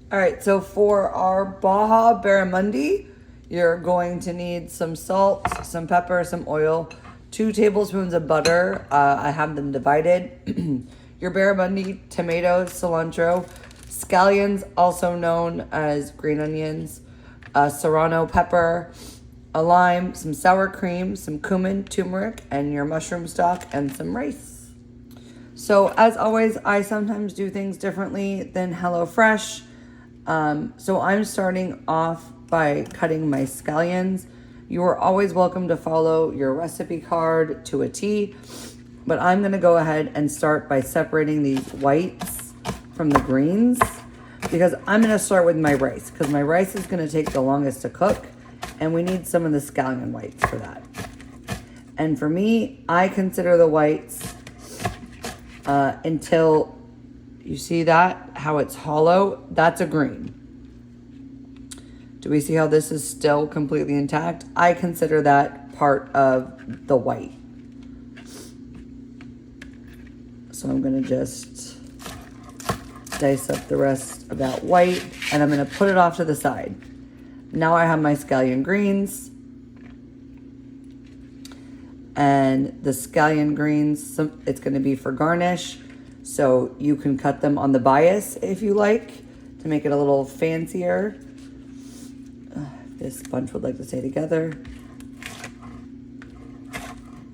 All right, so for our Baja Barramundi, you're going to need some salt, some pepper, some oil, 2 tablespoons of butter. I have them divided. Your barramundi, tomatoes, cilantro, scallions, also known as green onions, serrano pepper, a lime, some sour cream, some cumin, turmeric, and your mushroom stock, and some rice. So as always, I sometimes do things differently than HelloFresh. So I'm starting off by cutting my scallions. You are always welcome to follow your recipe card to a T, but I'm gonna go ahead and start by separating these whites from the greens because I'm gonna start with my rice because my rice is gonna take the longest to cook and we need some of the scallion whites for that. And for me, I consider the whites until you see that, how it's hollow, that's a green. Do we see how this is still completely intact? I consider that part of the white. So I'm gonna just dice up the rest of that white and I'm gonna put it off to the side. Now I have my scallion greens. And the scallion greens, it's gonna be for garnish. So you can cut them on the bias if you like to make it a little fancier. This bunch would like to stay together.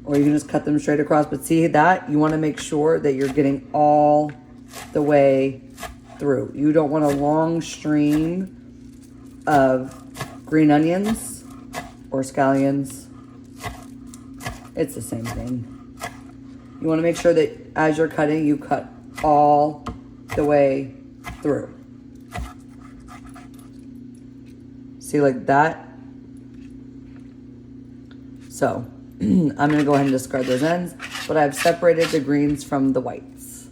Or you can just cut them straight across. But see that? You want to make sure that you're getting all the way through. You don't want a long stream of green onions or scallions. It's the same thing. You want to make sure that as you're cutting, you cut all the way through. See, like that? So, I'm going to go ahead and discard those ends, but I've separated the greens from the whites.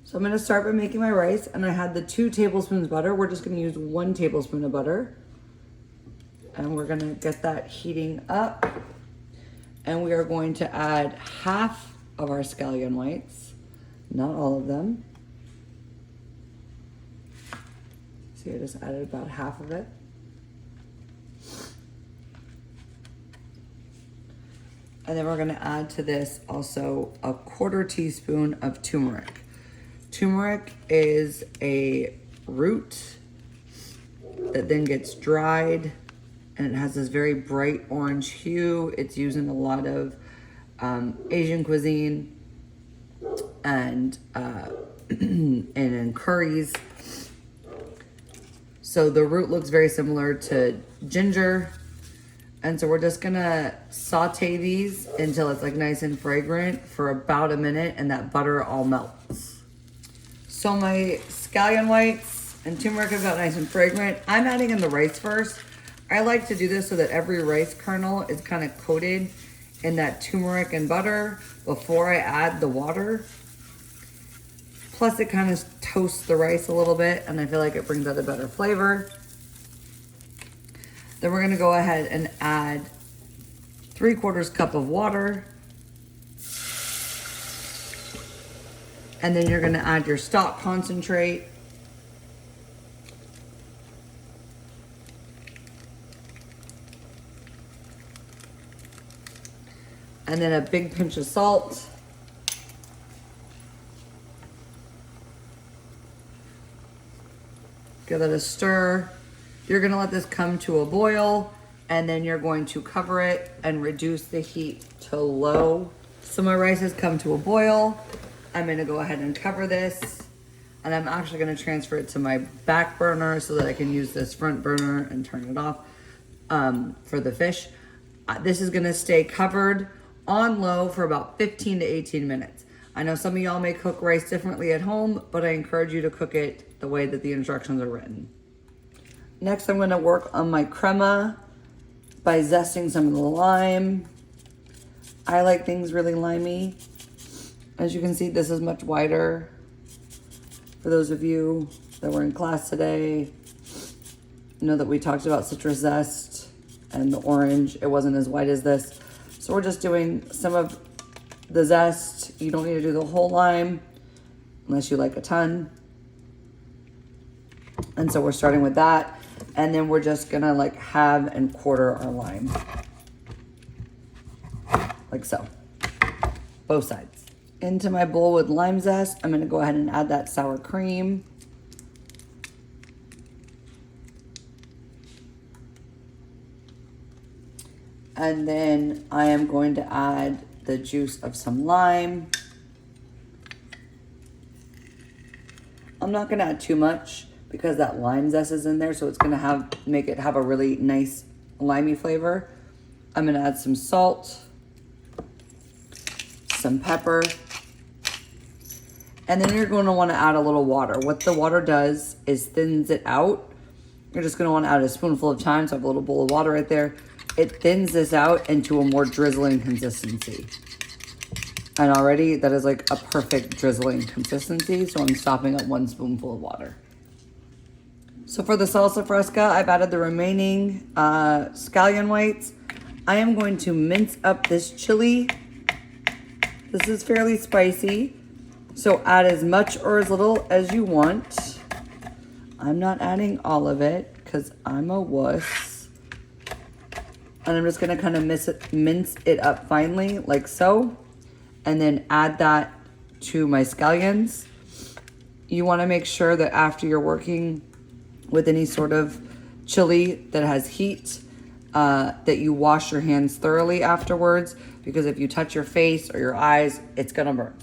So I'm going to start by making my rice, and I had the 2 tablespoons butter. We're just going to use 1 tablespoon of butter. And we're going to get that heating up. And we are going to add half of our scallion whites, not all of them. See, I just added about half of it. And then we're gonna add to this also a 1/4 teaspoon of turmeric. Turmeric is a root that then gets dried and it has this very bright orange hue. It's used in a lot of Asian cuisine and in curries. So the root looks very similar to ginger. And so we're just gonna saute these until it's like nice and fragrant for about a minute and that butter all melts. So my scallion whites and turmeric have got nice and fragrant. I'm adding in the rice first. I like to do this so that every rice kernel is kind of coated in that turmeric and butter before I add the water. Plus it kind of toasts the rice a little bit and I feel like it brings out a better flavor. Then we're gonna go ahead and add 3/4 cup of water. And then you're gonna add your stock concentrate. And then a big pinch of salt. Give it a stir. You're gonna let this come to a boil and then you're going to cover it and reduce the heat to low. So my rice has come to a boil. I'm gonna go ahead and cover this and I'm actually gonna transfer it to my back burner so that I can use this front burner and turn it off for the fish. This is gonna stay covered on low for about 15 to 18 minutes. I know some of y'all may cook rice differently at home, but I encourage you to cook it the way that the instructions are written. Next, I'm gonna work on my crema by zesting some of the lime. I like things really limey. As you can see, this is much wider. For those of you that were in class today, you know that we talked about citrus zest and the orange. It wasn't as white as this. So we're just doing some of the zest. You don't need to do the whole lime unless you like a ton. And so we're starting with that. And then we're just gonna like halve and quarter our lime. Like so. Both sides. Into my bowl with lime zest, I'm gonna go ahead and add that sour cream. And then I am going to add the juice of some lime. I'm not gonna add too much because that lime zest is in there, so it's gonna make it have a really nice limey flavor. I'm gonna add some salt, some pepper, and then you're going to want to add a little water. What the water does is thins it out. You're just going to want to add a spoonful of thyme, so I have a little bowl of water right there. It thins this out into a more drizzling consistency. And already that is like a perfect drizzling consistency, so I'm stopping at 1 spoonful of water. So for the salsa fresca, I've added the remaining scallion whites. I am going to mince up this chili. This is fairly spicy, so add as much or as little as you want. I'm not adding all of it because I'm a wuss. And I'm just gonna kind of mince it up finely, like so. And then add that to my scallions. You wanna make sure that after you're working with any sort of chili that has heat, that you wash your hands thoroughly afterwards, because if you touch your face or your eyes, it's gonna burn.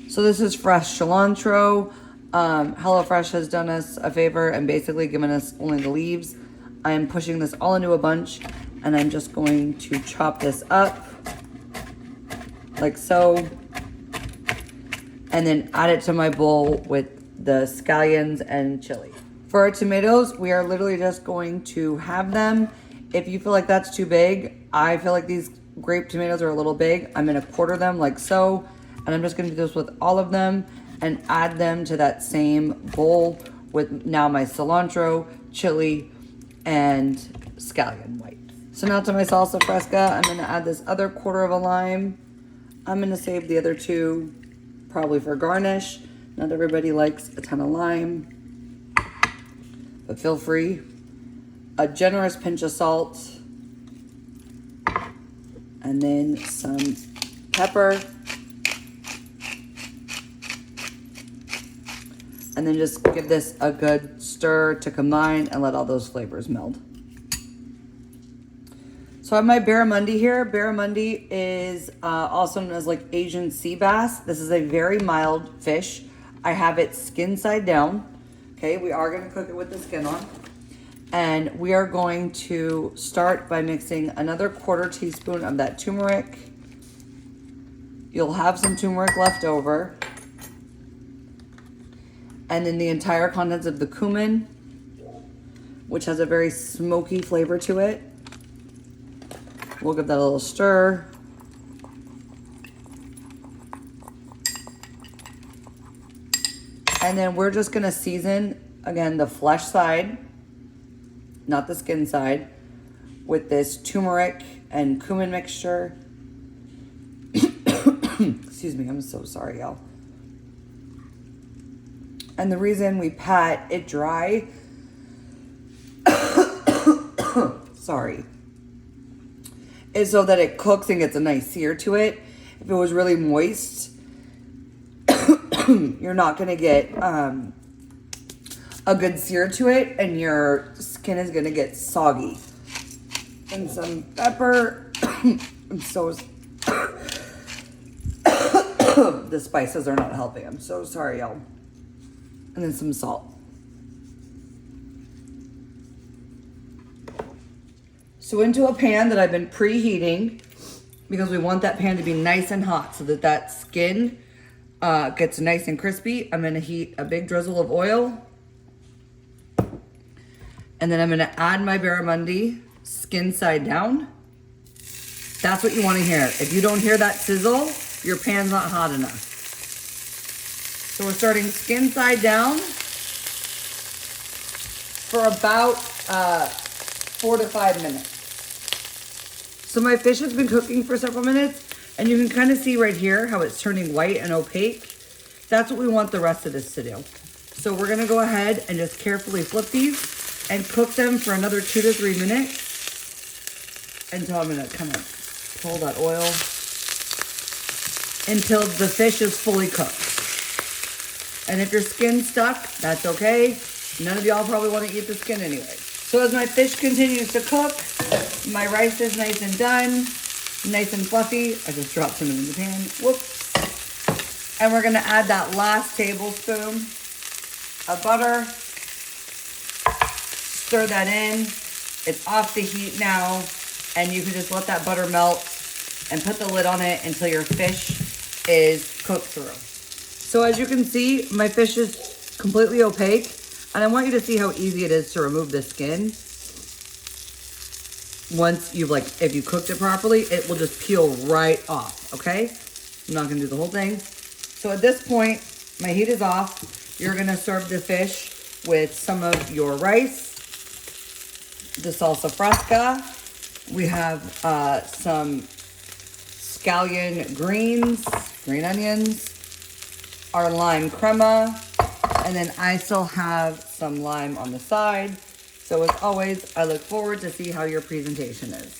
So this is fresh cilantro. HelloFresh has done us a favor and basically given us only the leaves. I am pushing this all into a bunch, and I'm just going to chop this up like so, and then add it to my bowl with the scallions and chili. For our tomatoes, we are literally just going to have them. If you feel like that's too big, I feel like these grape tomatoes are a little big. I'm gonna quarter them like so, and I'm just gonna do this with all of them and add them to that same bowl with now my cilantro, chili, and scallion white. So now to my salsa fresca, I'm gonna add this other quarter of a lime. I'm gonna save the other 2 probably for garnish. Not everybody likes a ton of lime, but feel free. A generous pinch of salt, and then some pepper, and then just give this a good stir to combine and let all those flavors meld. So I have my barramundi here. Barramundi is also known as like Asian sea bass. This is a very mild fish. I have it skin side down. Okay, we are gonna cook it with the skin on. And we are going to start by mixing another 1/4 teaspoon of that turmeric. You'll have some turmeric left over. And then the entire contents of the cumin, which has a very smoky flavor to it. We'll give that a little stir. And then we're just gonna season, again, the flesh side, not the skin side, with this turmeric and cumin mixture. Excuse me, I'm so sorry, y'all. And the reason we pat it dry, sorry, is so that it cooks and gets a nice sear to it. If it was really moist, you're not gonna get a good sear to it, and your skin is gonna get soggy. And some pepper. I'm so the spices are not helping. I'm so sorry, y'all. And then some salt. So into a pan that I've been preheating, because we want that pan to be nice and hot so that that skin gets nice and crispy. I'm gonna heat a big drizzle of oil. And then I'm gonna add my barramundi skin side down. That's what you wanna hear. If you don't hear that sizzle, your pan's not hot enough. So we're starting skin side down for about 4 to 5 minutes. So my fish has been cooking for several minutes, and you can kind of see right here how it's turning white and opaque. That's what we want the rest of this to do. So we're gonna go ahead and just carefully flip these and cook them for another 2 to 3 minutes until I'm gonna kind of pull that oil until the fish is fully cooked. And if your skin's stuck, that's okay. None of y'all probably want to eat the skin anyway. So as my fish continues to cook, my rice is nice and done, nice and fluffy. I just dropped some in the pan. Whoops. And we're gonna add that last tablespoon of butter. Stir that in. It's off the heat now, and you can just let that butter melt and put the lid on it until your fish is cooked through. So as you can see, my fish is completely opaque, and I want you to see how easy it is to remove the skin. Once you've if you cooked it properly, it will just peel right off, okay? I'm not gonna do the whole thing. So at this point, my heat is off. You're gonna serve the fish with some of your rice, the salsa fresca. We have some scallion greens, green onions, our lime crema, and then I still have some lime on the side. So as always, I look forward to see how your presentation is.